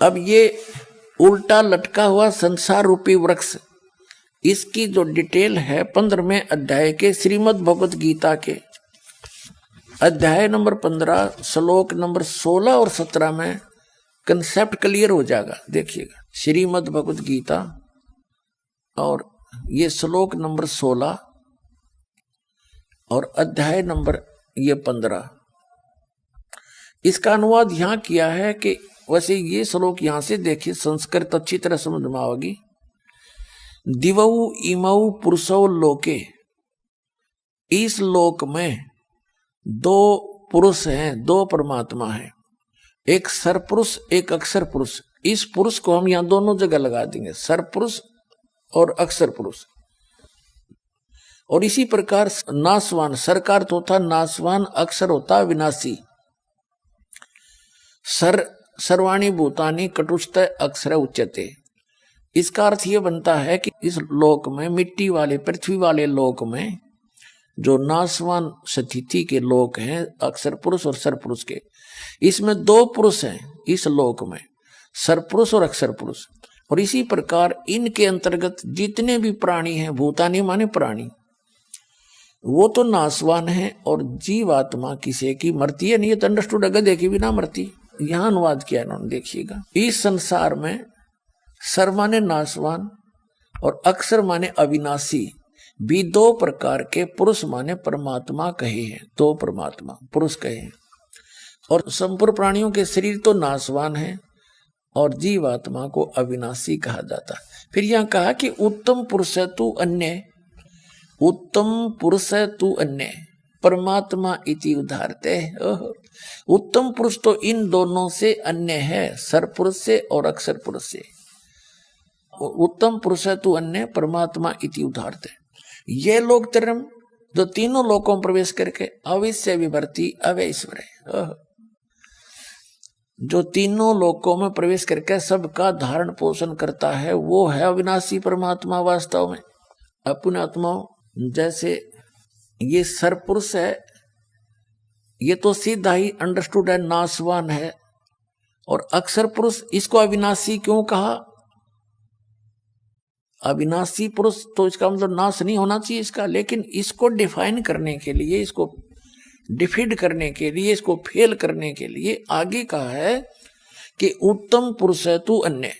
अब ये उल्टा लटका हुआ संसार रूपी वृक्ष, इसकी जो डिटेल है 15वें अध्याय के श्रीमद् भगवत गीता के अध्याय नंबर 15 श्लोक नंबर 16 और 17 में कंसेप्ट क्लियर हो जाएगा। देखिएगा श्रीमद् भगवत गीता और ये श्लोक नंबर 16 और अध्याय नंबर ये 15। इसका अनुवाद यहां किया है कि वैसे ये श्लोक यहां से देखिए, संस्कृत अच्छी तरह समझ में आओगी। दिवौ इमौ पुरुषौ लोके, इस लोक में दो पुरुष हैं, दो परमात्मा हैं, एक सरपुरुष एक अक्षर पुरुष। इस पुरुष को हम यहां दोनों जगह लगा देंगे, सरपुरुष और अक्षर पुरुष। और इसी प्रकार नासवान, सरकार तो होता नासवान, अक्षर होता विनाशी। सर्वाणी भूतानि कटुष्ट अक्षर उच्यते। इसका अर्थ यह बनता है कि इस लोक में, मिट्टी वाले पृथ्वी वाले लोक में जो नासवान स्थिति के लोक हैं, अक्षर पुरुष और सरपुरुष के, इसमें दो पुरुष हैं इस लोक में, सरपुरुष और अक्षर पुरुष। और इसी प्रकार इनके अंतर्गत जितने भी प्राणी हैं, भूतानि माने प्राणी, वो तो नासवान है और जीवात्मा किसी की मरती है नहीं, ये तो अंडरस्टूड है, गधे की बिना मरती। यहां अनुवाद किया इन्होंने, देखिएगा। इस संसार में सर माने नासवान और अक्षर माने अविनाशी भी दो प्रकार के पुरुष माने परमात्मा कहे हैं, दो परमात्मा पुरुष कहे हैं। और संपूर्ण प्राणियों के शरीर तो नासवान है और जीवात्मा को अविनाशी कहा जाता है। फिर यहां कहा कि उत्तम पुरुष है तू अन्य, उत्तम पुरुष है तू अन्य परमात्मा इति उदाहरते। उत्तम पुरुष तो इन दोनों से अन्य है, सरपुरुष से और अक्षर पुरुष से। उत्तम पुरुष है तू अन्य परमात्मा इति उदाहरते। ये लोग तरम जो तीनों लोकों में प्रवेश करके अविश्य विभर्ति अवैश्वर है, जो तीनों लोकों में प्रवेश करके सबका धारण पोषण करता है, वो है अविनाशी परमात्मा वास्तव में। अपने आत्माओं, जैसे ये सरपुरुष है, ये तो सीधा ही अंडरस्टूड है, नासवान है। और अक्षर पुरुष, इसको अविनाशी क्यों कहा? अविनाशी पुरुष तो इसका मतलब नाश नहीं होना चाहिए इसका, लेकिन इसको डिफाइन करने के लिए, इसको डिफीड करने के लिए, इसको फेल करने के लिए आगे कहा है कि उत्तम पुरुष है तू अन्य।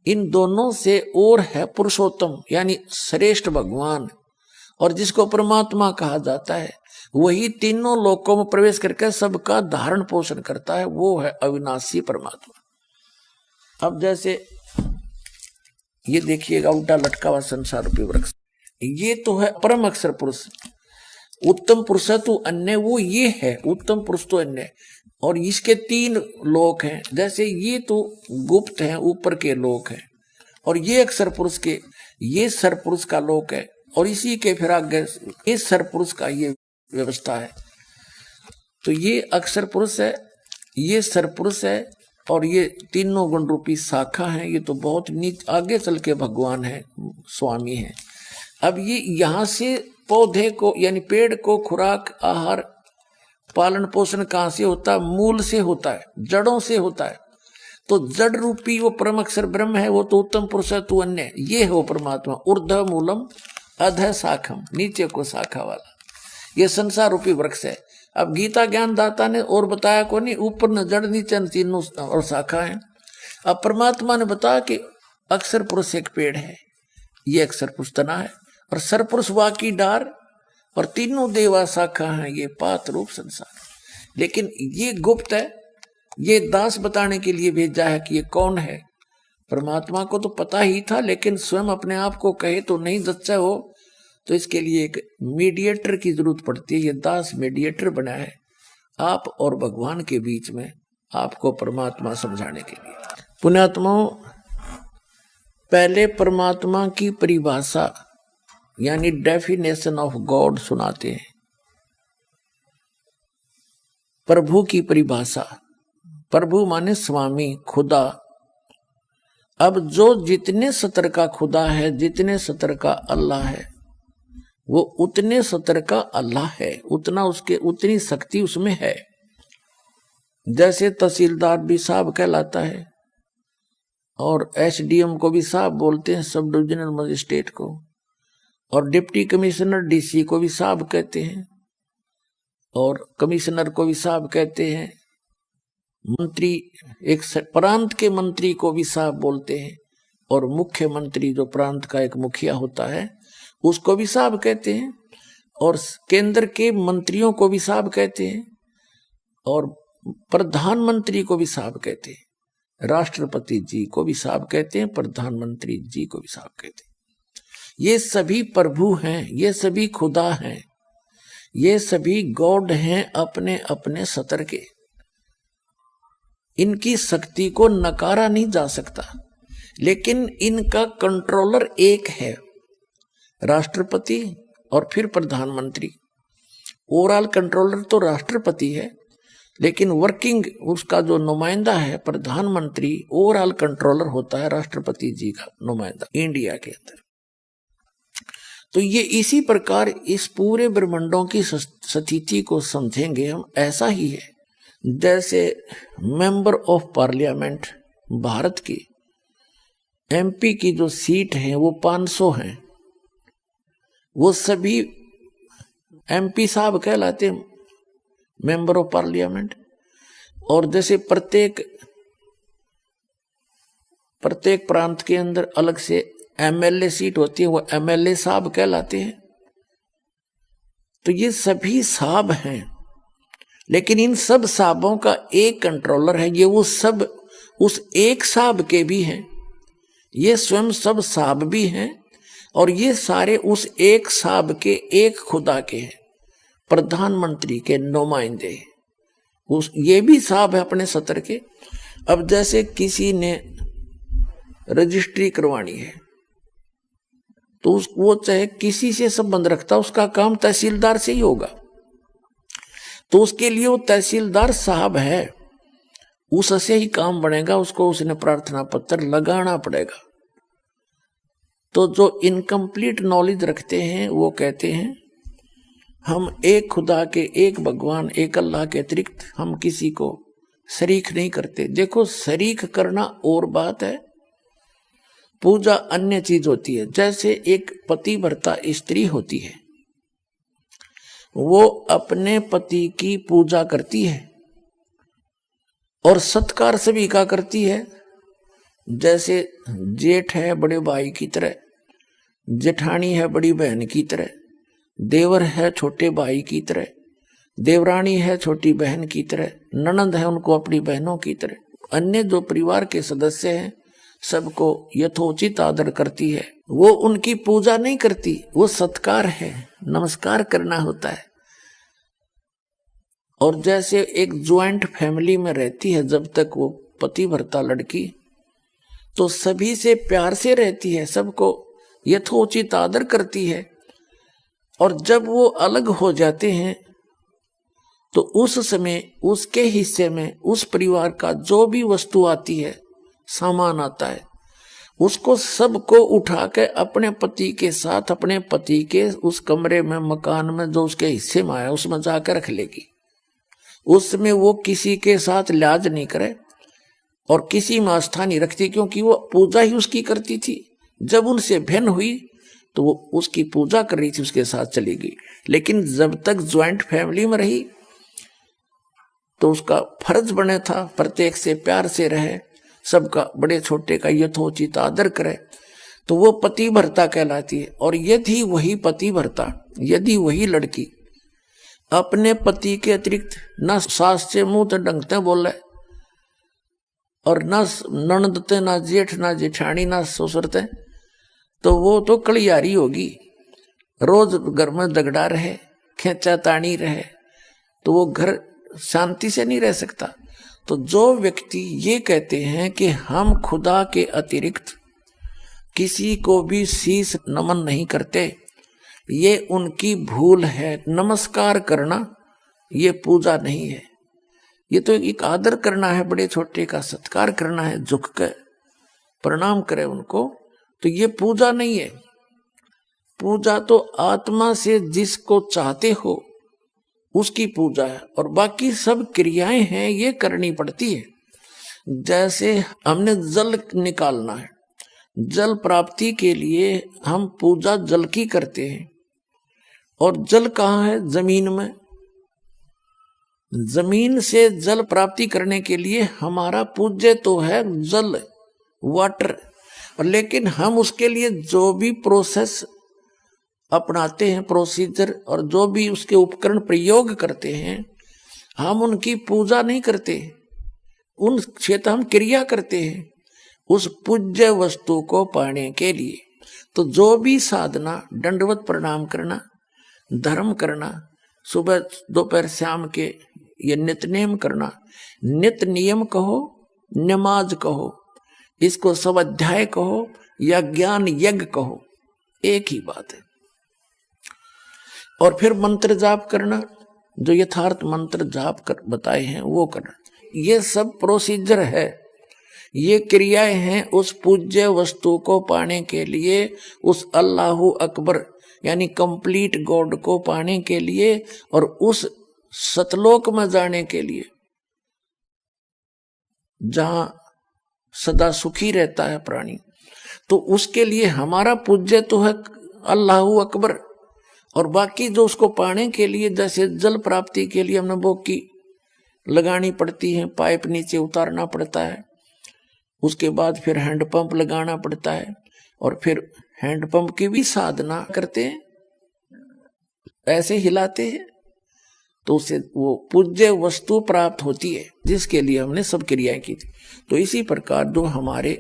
इन दोनों से और है पुरुषोत्तम यानी श्रेष्ठ भगवान, और जिसको परमात्मा कहा जाता है, वही तीनों लोकों में प्रवेश करके सबका धारण पोषण करता है, वो है अविनाशी परमात्मा। अब जैसे ये देखिएगा उल्टा लटका हुआ संसार रूपी वृक्ष, ये तो है परम अक्षर पुरुष। उत्तम पुरुष है तो अन्य, वो ये है उत्तम पुरुष तो अन्य। और इसके तीन लोक हैं, जैसे ये तो गुप्त हैं, ऊपर के लोक हैं, और ये अक्षर पुरुष के, ये सरपुरुष का लोक है, और इसी के फिर आगे ये सरपुरुष का ये व्यवस्था है। तो ये अक्षर पुरुष है, ये सरपुरुष है, और ये तीनों गुण रूपी शाखा है। ये तो बहुत नीच आगे चल के भगवान है, स्वामी है। अब ये यहां से पौधे को यानी पेड़ को खुराक आहार पालन पोषण कहां से होता है? मूल से होता है, जड़ों से होता है। तो जड़ रूपी वो परम अक्षर ब्रह्म है, वो तो उत्तम पुरुष है तू अन्य, ये है वो परमात्मा। ऊर्ध्व मूलम अधः शाखम, नीचे को शाखा वाला, ये संसार रूपी वृक्ष है। अब गीता ज्ञान दाता ने और बताया को नहीं, ऊपर न जड़ नीचे न तीनों और शाखा है। अब परमात्मा ने बताया कि अक्षर पुरुष एक पेड़ है, ये अक्षर पुरुष तना है, और सरपुरुष वाकी डार, और तीनों देवा शाखा हैं, ये पात रूप संसार। लेकिन ये गुप्त है, ये दास बताने के लिए भेजा है कि ये कौन है। परमात्मा को तो पता ही था, लेकिन स्वयं अपने आप को कहे तो नहीं सच्चा हो, तो इसके लिए एक मीडिएटर की जरूरत पड़ती है। ये दास मीडिएटर बना है आप और भगवान के बीच में, आपको परमात्मा समझाने के लिए। पुण्यात्माओं, पहले परमात्मा की परिभाषा यानी डेफिनेशन ऑफ गॉड सुनाते हैं, प्रभु की परिभाषा। प्रभु माने स्वामी, खुदा। अब जो जितने सतर का खुदा है, जितने सतर का अल्लाह है, वो उतने सतर का अल्लाह है, उतना उसके उतनी शक्ति उसमें है। जैसे तहसीलदार भी साहब कहलाता है और एसडीएम को भी साहब बोलते हैं, सब डिविजनल मजिस्ट्रेट को, और डिप्टी कमिश्नर डीसी को भी साहब कहते हैं और कमिश्नर को भी साहब कहते हैं। मंत्री, एक प्रांत के मंत्री को भी साहब बोलते हैं और मुख्यमंत्री जो प्रांत का एक मुखिया होता है उसको भी साहब कहते हैं और केंद्र के मंत्रियों को भी साहब कहते हैं और प्रधानमंत्री को भी साहब कहते हैं, राष्ट्रपति जी को भी साहब कहते हैं, प्रधानमंत्री जी को भी साहब कहते हैं। ये सभी प्रभु हैं, ये सभी खुदा हैं, ये सभी गॉड हैं अपने अपने सतर के। इनकी शक्ति को नकारा नहीं जा सकता, लेकिन इनका कंट्रोलर एक है, राष्ट्रपति और फिर प्रधानमंत्री। ओवरऑल कंट्रोलर तो राष्ट्रपति है, लेकिन वर्किंग उसका जो नुमाइंदा है प्रधानमंत्री, ओवरऑल कंट्रोलर होता है राष्ट्रपति जी का नुमाइंदा इंडिया के अंदर। तो ये इसी प्रकार इस पूरे ब्रह्मांडों की स्थिति को समझेंगे हम, ऐसा ही है जैसे मेंबर ऑफ पार्लियामेंट भारत की एमपी की जो सीट है वो 500 हैं, वो सभी एमपी साहब कहलाते हैं, मेंबर ऑफ पार्लियामेंट। और जैसे प्रत्येक प्रांत के अंदर अलग से एमएलए सीट होती है, वो एमएलए साहब कहलाते हैं। तो ये सभी साहब हैं, लेकिन इन सब साहबों का एक कंट्रोलर है, ये वो सब उस एक साहब के भी हैं, ये स्वयं सब साहब भी हैं और ये सारे उस एक साहब के, एक खुदा के हैं, प्रधानमंत्री के नुमाइंदे। उस ये भी साहब है अपने सतर के। अब जैसे किसी ने रजिस्ट्री करवानी है तो वो चाहे किसी से संबंध रखता, उसका काम तहसीलदार से ही होगा, तो उसके लिए वो तहसीलदार साहब है, उससे ही काम बनेगा, उसको उसने प्रार्थना पत्र लगाना पड़ेगा। तो जो इनकम्प्लीट नॉलेज रखते हैं वो कहते हैं हम एक खुदा के, एक भगवान, एक अल्लाह के अतिरिक्त हम किसी को शरीक नहीं करते। देखो, शरीक करना और बात है, पूजा अन्य चीज होती है। जैसे एक पतिव्रता स्त्री होती है, वो अपने पति की पूजा करती है और सत्कार सभी का करती है। जैसे जेठ है बड़े भाई की तरह, जेठानी है बड़ी बहन की तरह, देवर है छोटे भाई की तरह, देवरानी है छोटी बहन की तरह, ननंद है उनको अपनी बहनों की तरह। अन्य जो परिवार के सदस्य हैं सबको यथोचित आदर करती है। वो उनकी पूजा नहीं करती, वो सत्कार है, नमस्कार करना होता है। और जैसे एक ज्वाइंट फैमिली में रहती है जब तक वो पतिव्रता लड़की, तो सभी से प्यार से रहती है, सबको यथोचित आदर करती है। और जब वो अलग हो जाते हैं तो उस समय उसके हिस्से में उस परिवार का जो भी वस्तु आती है, सामान आता है, उसको सबको उठा के अपने पति के साथ, अपने पति के उस कमरे में, मकान में जो उसके हिस्से में आया उसमें जाकर रख लेगी। उसमें वो किसी के साथ लिहाज नहीं करे और किसी में आस्था नहीं रखती, क्योंकि वो पूजा ही उसकी करती थी। जब उनसे भिन्न हुई तो वो उसकी पूजा कर रही थी, उसके साथ चली गई। लेकिन जब तक ज्वाइंट फैमिली में रही तो उसका फर्ज बने था प्रत्येक से प्यार से रहे, सबका, बड़े छोटे का यथोचित आदर करे, तो वो पतिव्रता कहलाती है। और यदि वही पतिव्रता, यदि वही लड़की अपने पति के अतिरिक्त न सास से मुंह तो डंगते बोले और न ननदते, ना जेठ, ना जेठानी, ना ससुरते, तो वो तो कलियारी होगी, रोज घर में झगड़ा रहे, खेचा तानी रहे, तो वो घर शांति से नहीं रह सकता। तो जो व्यक्ति ये कहते हैं कि हम खुदा के अतिरिक्त किसी को भी शीश नमन नहीं करते, ये उनकी भूल है। नमस्कार करना ये पूजा नहीं है, ये तो एक आदर करना है, बड़े छोटे का सत्कार करना है, झुक कर प्रणाम करे उनको, तो ये पूजा नहीं है। पूजा तो आत्मा से जिसको चाहते हो उसकी पूजा है। और बाकी सब क्रियाएं हैं ये करनी पड़ती है। जैसे हमने जल निकालना है, जल प्राप्ति के लिए हम पूजा जल की करते हैं। और जल कहाँ है? जमीन में। जमीन से जल प्राप्ति करने के लिए हमारा पूज्य तो है जल, वाटर। और लेकिन हम उसके लिए जो भी प्रोसेस अपनाते हैं, प्रोसीजर, और जो भी उसके उपकरण प्रयोग करते हैं, हम उनकी पूजा नहीं करते, उन क्षेत्र हम क्रिया करते हैं उस पूज्य वस्तु को पाने के लिए। तो जो भी साधना, दंडवत प्रणाम करना, धर्म करना, सुबह दोपहर शाम के ये नित्य करना, नित्य नियम कहो, नमाज कहो, इसको स्वाध्याय कहो या ज्ञान यज्ञ कहो, एक ही बात है। और फिर मंत्र जाप करना, जो यथार्थ मंत्र जाप कर बताए हैं वो करना। ये सब प्रोसीजर है, ये क्रियाएं हैं उस पूज्य वस्तु को पाने के लिए, उस अल्लाहु अकबर यानी कंप्लीट गॉड को पाने के लिए और उस सतलोक में जाने के लिए जहां सदा सुखी रहता है प्राणी। तो उसके लिए हमारा पूज्य तो है अल्लाहु अकबर। और बाकी जो उसको पाने के लिए, जैसे जल प्राप्ति के लिए हमने बोकी लगानी पड़ती है, पाइप नीचे उतारना पड़ता है, उसके बाद फिर हैंडपंप लगाना पड़ता है, और फिर हैंडपंप की भी साधना करते हैं, ऐसे हिलाते हैं, तो उससे वो पूज्य वस्तु प्राप्त होती है जिसके लिए हमने सब क्रियाएं की थी। तो इसी प्रकार जो हमारे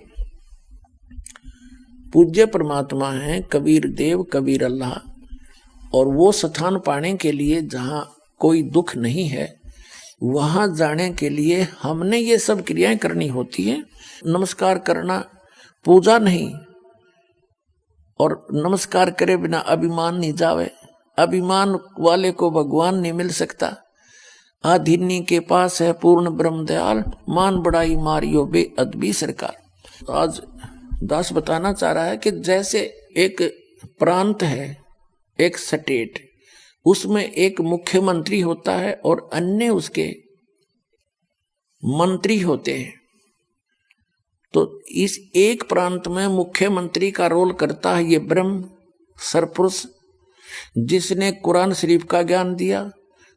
पूज्य परमात्मा हैं, कबीर देव, कबीर अल्लाह, और वो स्थान पाने के लिए जहाँ कोई दुख नहीं है, वहां जाने के लिए हमने ये सब क्रियाएं करनी होती हैं। नमस्कार करना पूजा नहीं, और नमस्कार करे बिना अभिमान नहीं जावे। अभिमान वाले को भगवान नहीं मिल सकता। आधिनी के पास है पूर्ण ब्रह्म दयाल, मान बड़ाई मारियो बे अदबी सरकार। आज दास बताना चाह रहा है कि जैसे एक प्रांत है, एक स्टेट, उसमें एक मुख्यमंत्री होता है और अन्य उसके मंत्री होते हैं। तो इस एक प्रांत में मुख्यमंत्री का रोल करता है ये ब्रह्म सरपुरुष, जिसने कुरान शरीफ का ज्ञान दिया,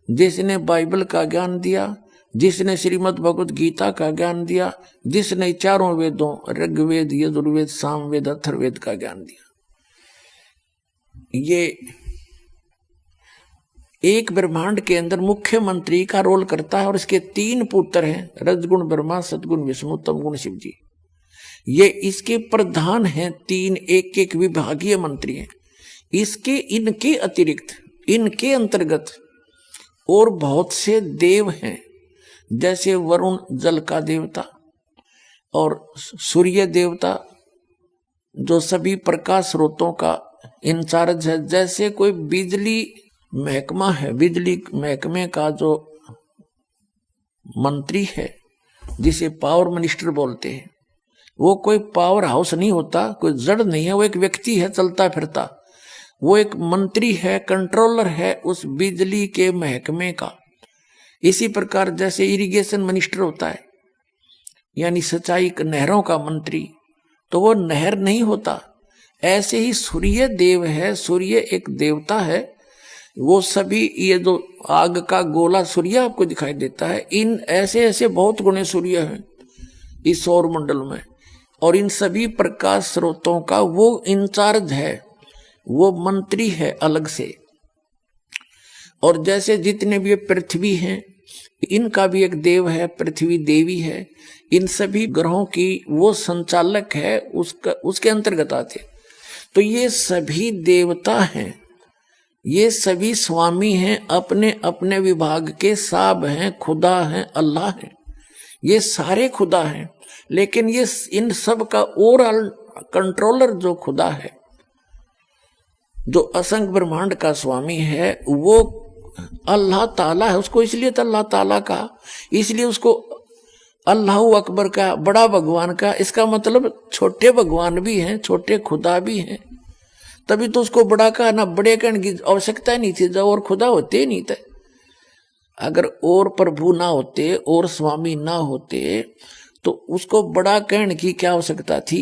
जिसने बाइबल का ज्ञान दिया, जिसने श्रीमद् भगवत गीता का ज्ञान दिया, जिसने चारों वेदों ऋग्वेद, यजुर्वेद, सामवेद, अथर्ववेद का ज्ञान दिया। ये एक ब्रह्मांड के अंदर मुख्यमंत्री का रोल करता है, और इसके 3 पुत्र हैं, रजगुण ब्रह्मा, सतगुण विष्णु, तमगुण शिव जी। ये इसके प्रधान हैं, 3 एक विभागीय मंत्री हैं। इसके इनके अतिरिक्त, इनके अंतर्गत और बहुत से देव हैं, जैसे वरुण जल का देवता, और सूर्य देवता जो सभी प्रकाश स्रोतों का इंचार्ज है। जैसे कोई बिजली महकमा है, बिजली महकमे का जो मंत्री है, जिसे पावर मिनिस्टर बोलते हैं, वो कोई पावर हाउस नहीं होता, कोई जड़ नहीं है, वो एक व्यक्ति है चलता फिरता। वो एक मंत्री है, कंट्रोलर है उस बिजली के महकमे का। इसी प्रकार जैसे इरिगेशन मिनिस्टर होता है, यानी सिंचाई नहरों का मंत्री, तो वो नहर नहीं होता। ऐसे ही सूर्य देव है, सूर्य एक देवता है। वो सभी ये जो आग का गोला सूर्य आपको दिखाई देता है, इन ऐसे ऐसे बहुत गुणे सूर्य हैं इस सौर मंडल में, और इन सभी प्रकाश स्रोतों का वो इंचार्ज है, वो मंत्री है अलग से। और जैसे जितने भी पृथ्वी हैं, इनका भी एक देव है, पृथ्वी देवी है। इन सभी ग्रहों की वो संचालक है, उसके अंतर्गत आते। तो ये सभी देवता हैं, ये सभी स्वामी हैं, अपने अपने विभाग के साब हैं, खुदा हैं, अल्लाह हैं। ये सारे खुदा हैं, लेकिन ये इन सब का ओवरऑल कंट्रोलर जो खुदा है, जो असंख्य ब्रह्मांड का स्वामी है, वो अल्लाह ताला है। उसको इसलिए तो अल्लाह ताला का, इसलिए उसको अल्लाहु अकबर का, बड़ा भगवान का। इसका मतलब छोटे भगवान भी हैं, छोटे खुदा भी हैं, तभी तो उसको बड़ा का ना, बड़े कहने की आवश्यकता नहीं थी, जब और खुदा होते ही नहीं थे। अगर और प्रभु ना होते और स्वामी ना होते तो उसको बड़ा कहने की क्या आवश्यकता थी।